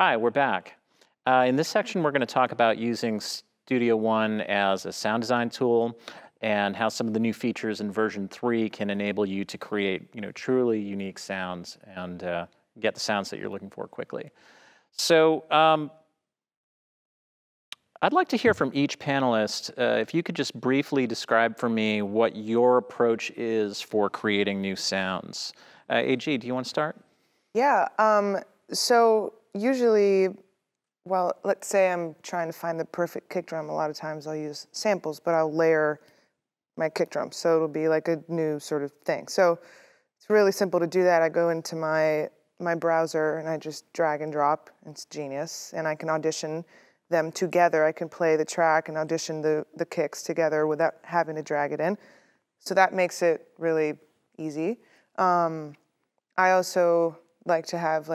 Hi, we're back. In this section, we're going to talk about using Studio One as a sound design tool and how some of the new features in version 3 can enable you to create, truly unique sounds and get the sounds that you're looking for quickly. So I'd like to hear from each panelist. If you could just briefly describe for me what your approach is for creating new sounds. AG, do you want to start? Yeah, so usually, well, let's say I'm trying to find the perfect kick drum. A lot of times I'll use samples, but I'll layer my kick drum. So it'll be like a new sort of thing. So it's really simple to do that. I go into my browser and I just drag and drop. It's genius. And I can audition them together. I can play the track and audition the kicks together without having to drag it in. So that makes it really easy. I also like to have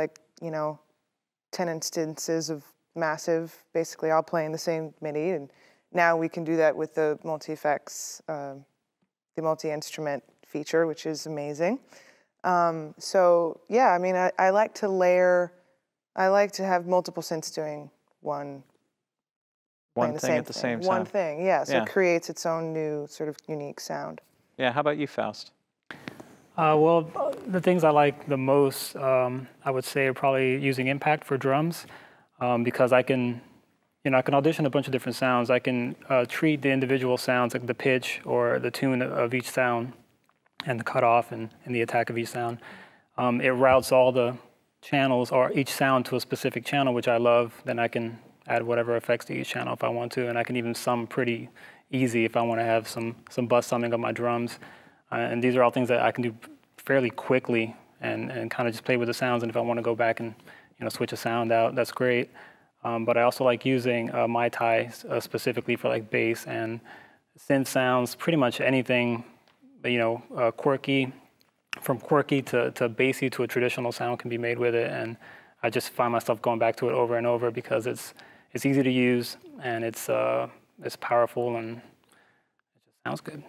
10 instances of massive, basically all playing the same MIDI, and now we can do that with the multi-effects, the multi-instrument feature, which is amazing. So yeah, I mean, I like to layer, I like to have multiple synths doing one thing at the same time. One thing, yeah, so it creates its own new sort of unique sound. Yeah, how about you, Faust? Well, the things I like the most, I would say, are probably using impact for drums, because I can audition a bunch of different sounds. I can treat the individual sounds, like the pitch or the tune of each sound, and the cutoff and the attack of each sound. It routes all the channels or each sound to a specific channel, which I love. Then I can add whatever effects to each channel if I want to, and I can even sum pretty easy if I want to have some bus summing of my drums. And these are all things that I can do fairly quickly and kind of just play with the sounds. And if I want to go back and switch a sound out, that's great. But I also like using my ties specifically for like bass and synth sounds. Pretty much anything, quirky, from quirky to bassy to a traditional sound can be made with it. And I just find myself going back to it over and over because it's easy to use and it's powerful and it just sounds good.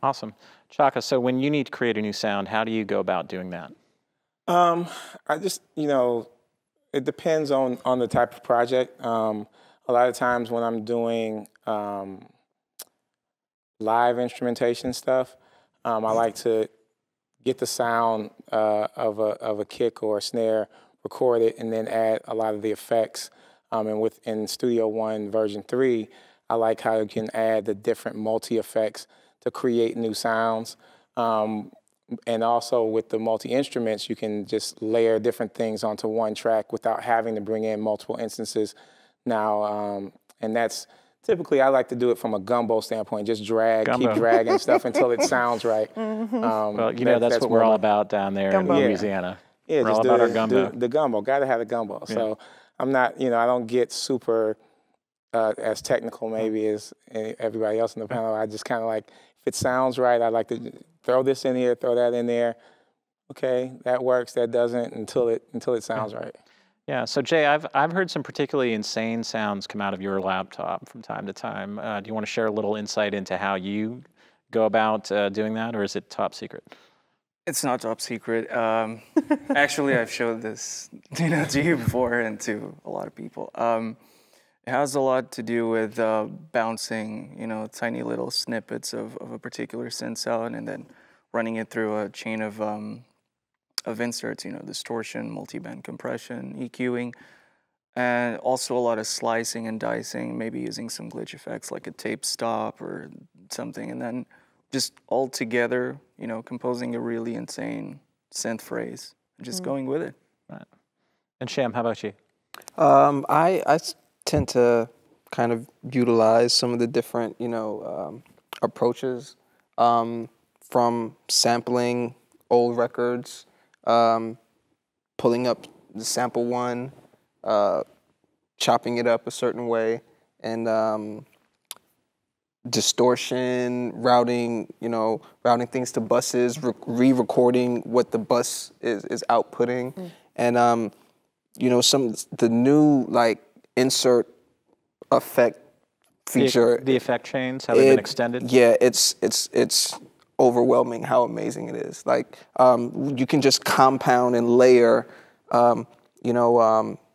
Awesome. Chaka, so when you need to create a new sound, how do you go about doing that? I just, it depends on the type of project. A lot of times when I'm doing live instrumentation stuff, I like to get the sound of a kick or a snare, record it, and then add a lot of the effects. And within Studio One version 3, I like how you can add the different multi-effects to create new sounds. And also with the multi-instruments, you can just layer different things onto one track without having to bring in multiple instances now. And that's typically, I like to do it from a gumbo standpoint, just keep dragging stuff until it sounds right. Well, that's what we're all about down there in Louisiana. Yeah, we're just all about our gumbo. The gumbo, gotta have the gumbo. Yeah. So I'm not, I don't get super as technical maybe as everybody else in the panel. I just kind of like, if it sounds right, I like to throw this in here, throw that in there. Okay, that works, that doesn't, until it sounds right. Yeah, so Jay, I've heard some particularly insane sounds come out of your laptop from time to time. Do you want to share a little insight into how you go about doing that, or is it top secret? It's not top secret. Actually, I've showed this to you before and to a lot of people. It has a lot to do with bouncing, tiny little snippets of a particular synth sound and then running it through a chain of inserts, distortion, multi-band compression, EQing, and also a lot of slicing and dicing, maybe using some glitch effects like a tape stop or something, and then just all together, composing a really insane synth phrase and just going with it. Right. And Sham, how about you? I tend to kind of utilize some of the different, approaches from sampling old records, pulling up the sample one, chopping it up a certain way, and distortion, routing things to buses, re-recording what the bus is outputting, and the new insert effect feature. The effect chains, how they've been extended? Yeah, it's overwhelming how amazing it is. You can just compound and layer,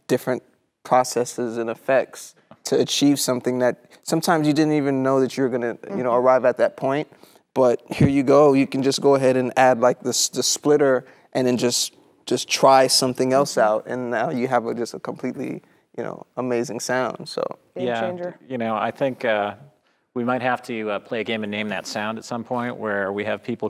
different processes and effects to achieve something that sometimes you didn't even know that you're gonna, you know, arrive at that point. But here you go. You can just go ahead and add like the splitter, and then just try something else out, and now you have just a completely, you know, amazing sound. So Game changer. You know, I think we might have to play a game and name that sound at some point, where we have people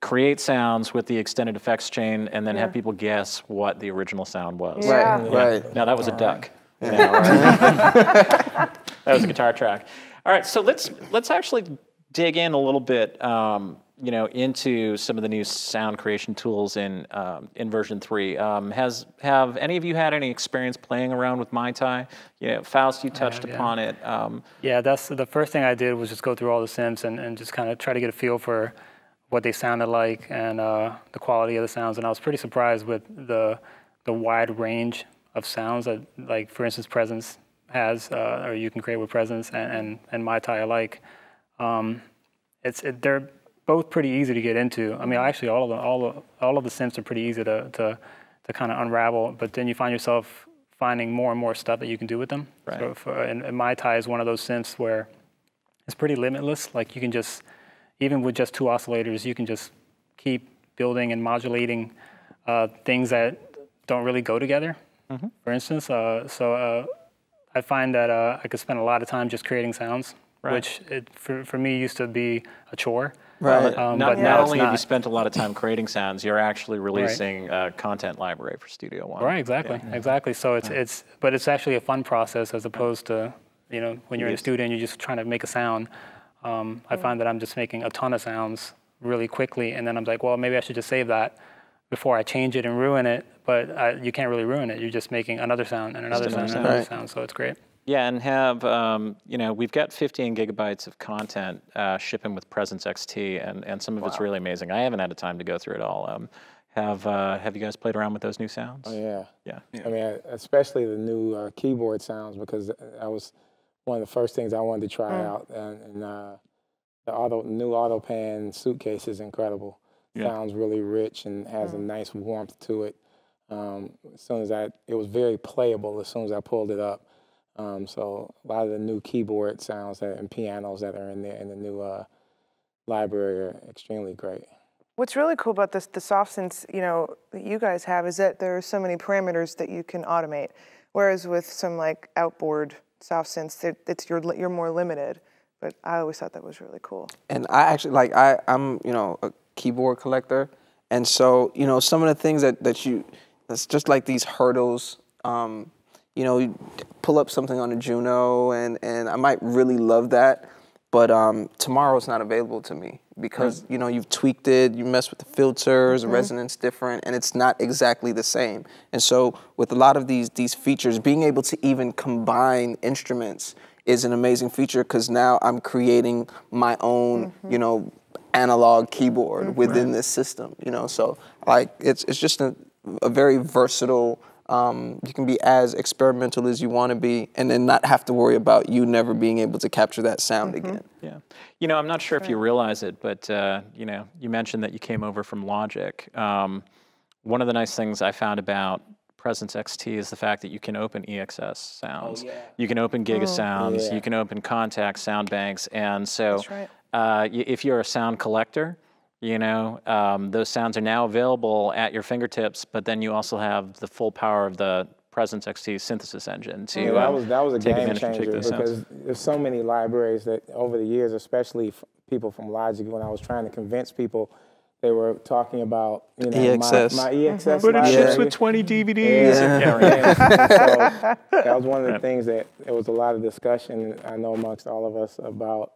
create sounds with the extended effects chain, and then have people guess what the original sound was. Yeah. Right. Now that was a duck. You know, that was a guitar track. All right, so let's actually dig in a little bit, you know, into some of the new sound creation tools in version 3. Have any of you had any experience playing around with MyTie? You know, Faust, you touched upon it. Yeah, that's the first thing I did was just go through all the synths and just kind of try to get a feel for what they sounded like and the quality of the sounds. And I was pretty surprised with the wide range of sounds that, like, for instance, Presence has, or you can create with Presence and MyTie alike. They're both pretty easy to get into. I mean, actually, all of the synths are pretty easy to kind of unravel. But then you find yourself finding more and more stuff that you can do with them. Right. So and MyTie is one of those synths where it's pretty limitless. Like, you can just, even with just 2 oscillators, you can just keep building and modulating things that don't really go together. For instance, I find that I could spend a lot of time just creating sounds, which for me used to be a chore. Right. Not only have you spent a lot of time creating sounds, you're actually releasing a content library for Studio One. Right, exactly, exactly. So but it's actually a fun process as opposed to, you know, when you're in a studio and you're just trying to make a sound. I find that I'm just making a ton of sounds really quickly, and then I'm like, well, maybe I should just save that before I change it and ruin it. But you can't really ruin it. You're just making another sound and another sound and another sound. So it's great. Yeah, and have, you know, we've got 15 gigabytes of content shipping with Presence XT, and some of it's really amazing. I haven't had the time to go through it all. Have you guys played around with those new sounds? Oh, yeah. Yeah. I mean, especially the new keyboard sounds, because that was one of the first things I wanted to try out. And the new auto pan suitcase is incredible. Sounds really rich and has a nice warmth to it. As soon as it was very playable as soon as I pulled it up. So a lot of the new keyboard sounds and pianos that are in there in the new library are extremely great. What's really cool about the soft synths, you know, that you guys have is that there are so many parameters that you can automate. Whereas with some like outboard soft synths, you're more limited. But I always thought that was really cool. And I actually I'm you know, a keyboard collector, and so, you know, some of the things that's just like these hurdles. You know, you pull up something on a Juno, and I might really love that, but tomorrow's not available to me because, you know, you've tweaked it, you mess with the filters, the resonance different, and it's not exactly the same. And so with a lot of these features, being able to even combine instruments is an amazing feature, because now I'm creating my own, you know, analog keyboard within this system, you know. So like it's just a very versatile. You can be as experimental as you want to be, and then not have to worry about you never being able to capture that sound again. Yeah, you know, I'm not sure if you realize it, but you know, you mentioned that you came over from Logic. One of the nice things I found about Presence XT is the fact that you can open EXS sounds. You can open Giga sounds. You can open Contact sound banks, and so if you're a sound collector, you know, those sounds are now available at your fingertips, but then you also have the full power of the Presence XT synthesis engine to that was a take game advantage and take changer, those because sounds. there's so many libraries that over the years, especially people from Logic, when I was trying to convince people, they were talking about, you know, EXS. my EXS But it library. ships with 20 DVDs. So that was one of the things that there was a lot of discussion, I know, amongst all of us about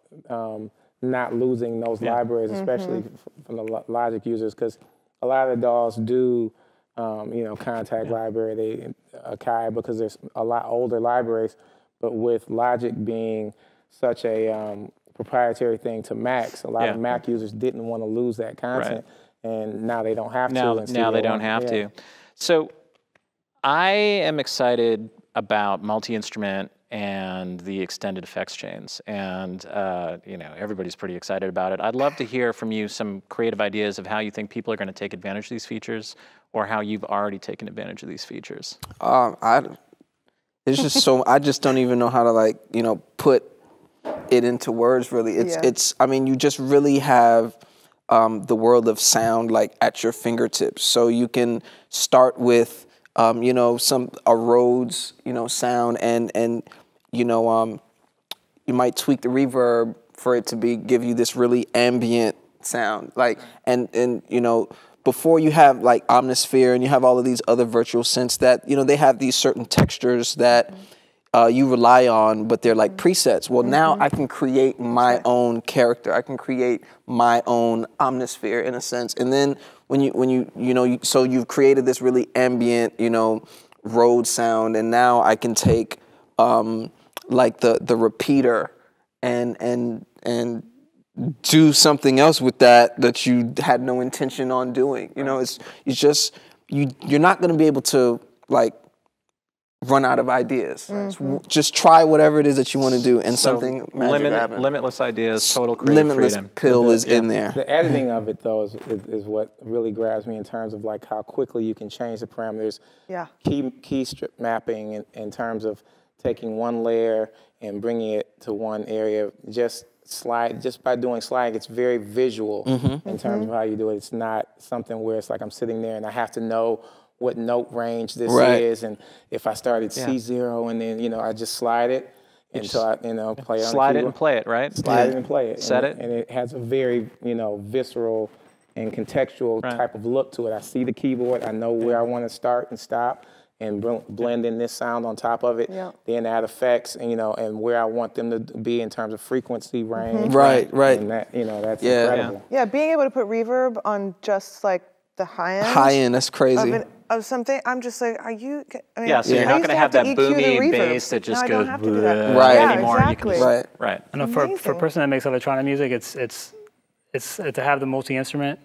not losing those libraries, especially from the Logic users, because a lot of the DAWs do, you know, Contact library, Akai, because there's a lot older libraries, but with Logic being such a proprietary thing to Macs, a lot of Mac users didn't want to lose that content, and now they don't have to. Now they don't have to. So I am excited about multi-instrument and the extended effects chains, and you know, everybody's pretty excited about it. I'd love to hear from you some creative ideas of how you think people are going to take advantage of these features, or how you've already taken advantage of these features. There's just so, I just don't even know how to like, you know, put it into words really. It's, I mean, you just really have the world of sound like at your fingertips. So you can start with, you know, a Rhodes, you know, sound and you know, you might tweak the reverb for it to give you this really ambient sound. Like, and you know, before you have like Omnisphere and you have all of these other virtual synths that, you know, they have these certain textures that you rely on, but they're like presets. Well, now I can create my own character. I can create my own Omnisphere in a sense. And then when you know, so you've created this really ambient, you know, Rhodes sound, and now I can take like the repeater and do something else with that you had no intention on doing. You know, it's just you're not going to be able to like run out of ideas. Just try whatever it is that you want to do, and something magic happens. Limitless ideas, total creative limitless freedom. pill is in there. The editing of it though is what really grabs me in terms of like how quickly you can change the parameters. Yeah. Key strip mapping in terms of taking one layer and bringing it to one area. Just by doing slide, it's very visual in terms of how you do it. It's not something where it's like I'm sitting there and I have to know what note range this is, and if I started C0 and then, you know, I just slide it until I, you know, play on Slide it and play it, right? Slide it and play it. Set it. And it has a very, you know, visceral and contextual type of look to it. I see the keyboard, I know where I want to start and stop, and blend in this sound on top of it, then add effects, and you know, and where I want them to be in terms of frequency range. Right. And that, you know, that's incredible. Yeah, being able to put reverb on just like the high end. High end, that's crazy. Of something, I'm just like, are you? I mean, So you're not going to have that boomy bass that just goes right anymore. Exactly. Right. And for a person that makes electronic music, it's to have the multi-instrument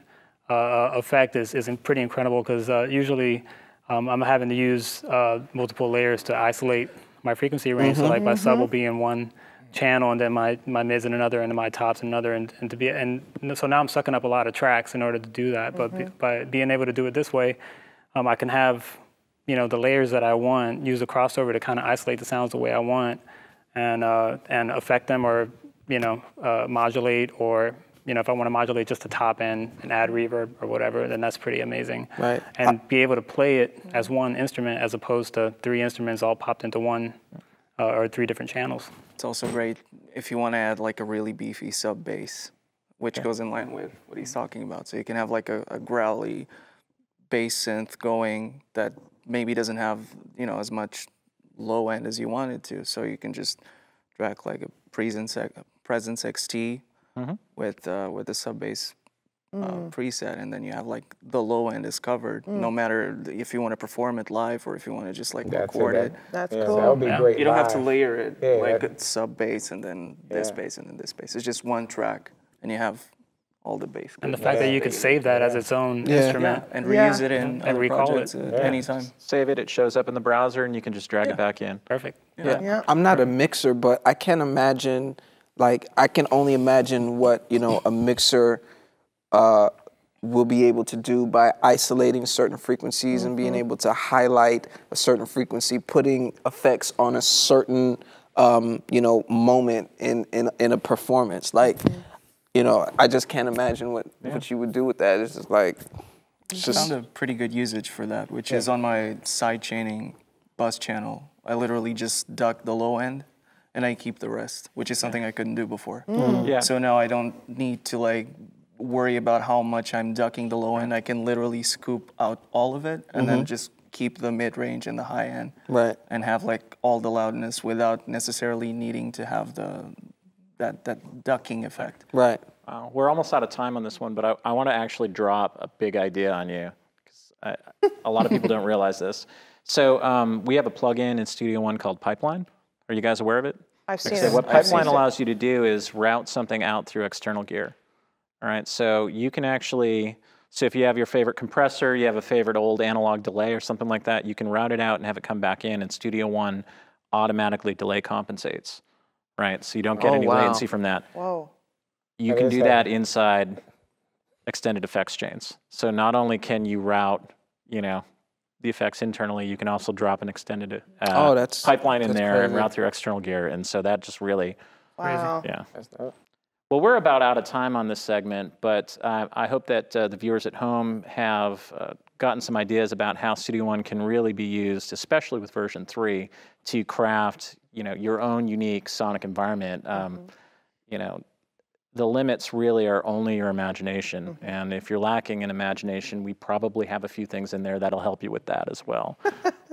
effect is pretty incredible, because usually I'm having to use multiple layers to isolate my frequency range. So like my sub will be in one channel, and then my mids in another, and then my tops in another, and so now I'm sucking up a lot of tracks in order to do that. But by being able to do it this way, I can have, you know, the layers that I want, use the crossover to kind of isolate the sounds the way I want, and affect them, or, you know, modulate, or, you know, if I want to modulate just the top end and add reverb or whatever, then that's pretty amazing. Right. And be able to play it as one instrument as opposed to 3 instruments all popped into one or 3 different channels. It's also great if you want to add like a really beefy sub bass, which goes in line with what he's talking about. So you can have like a growly bass synth going that maybe doesn't have, you know, as much low end as you want it to. So you can just drag like a Presence XT with the sub bass preset, and then you have like the low end is covered, no matter if you want to perform it live or if you want to just like record it. That's Yeah, cool. that would be great. You don't have to layer it Yeah, like a sub bass and then this bass and then this bass. It's just one track, and you have all the bass. And the fact that you could save that as its own instrument and reuse it in other recall projects at any time. Save it shows up in the browser, and you can just drag it back in. Perfect. Yeah. I'm not a mixer, but I can imagine, like, I can only imagine what, you know, a mixer will be able to do by isolating certain frequencies and being able to highlight a certain frequency, putting effects on a certain, you know, moment in a performance. Like, you know, I just can't imagine what you would do with that. It's just like, I found a pretty good usage for that, which is on my side chaining bus channel. I literally just duck the low end and I keep the rest, which is something I couldn't do before. So now I don't need to like worry about how much I'm ducking the low end. I can literally scoop out all of it and then just keep the mid range and the high end. And have like all the loudness without necessarily needing to have that ducking effect. We're almost out of time on this one, but I want to actually drop a big idea on you, because a lot of people don't realize this. So we have a plugin in Studio One called Pipeline. Are you guys aware of it? I've seen So it. what Pipeline allows you to do is route something out through external gear. All right, so you can actually, so if you have your favorite compressor, you have a favorite old analog delay or something like that, you can route it out and have it come back in, and Studio One automatically delay compensates. Right, so you don't get any latency from that. You can do that inside extended effects chains. So not only can you route, you know, the effects internally, you can also drop an extended that's pipeline in there and crazy. route through external gear. And so that just really, Wow. yeah. That's dope. Well, we're about out of time on this segment, but I hope that the viewers at home have gotten some ideas about how Studio One can really be used, especially with version 3, to craft, your own unique sonic environment. The limits really are only your imagination. And if you're lacking in imagination, we probably have a few things in there that'll help you with that as well.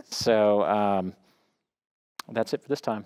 So that's it for this time.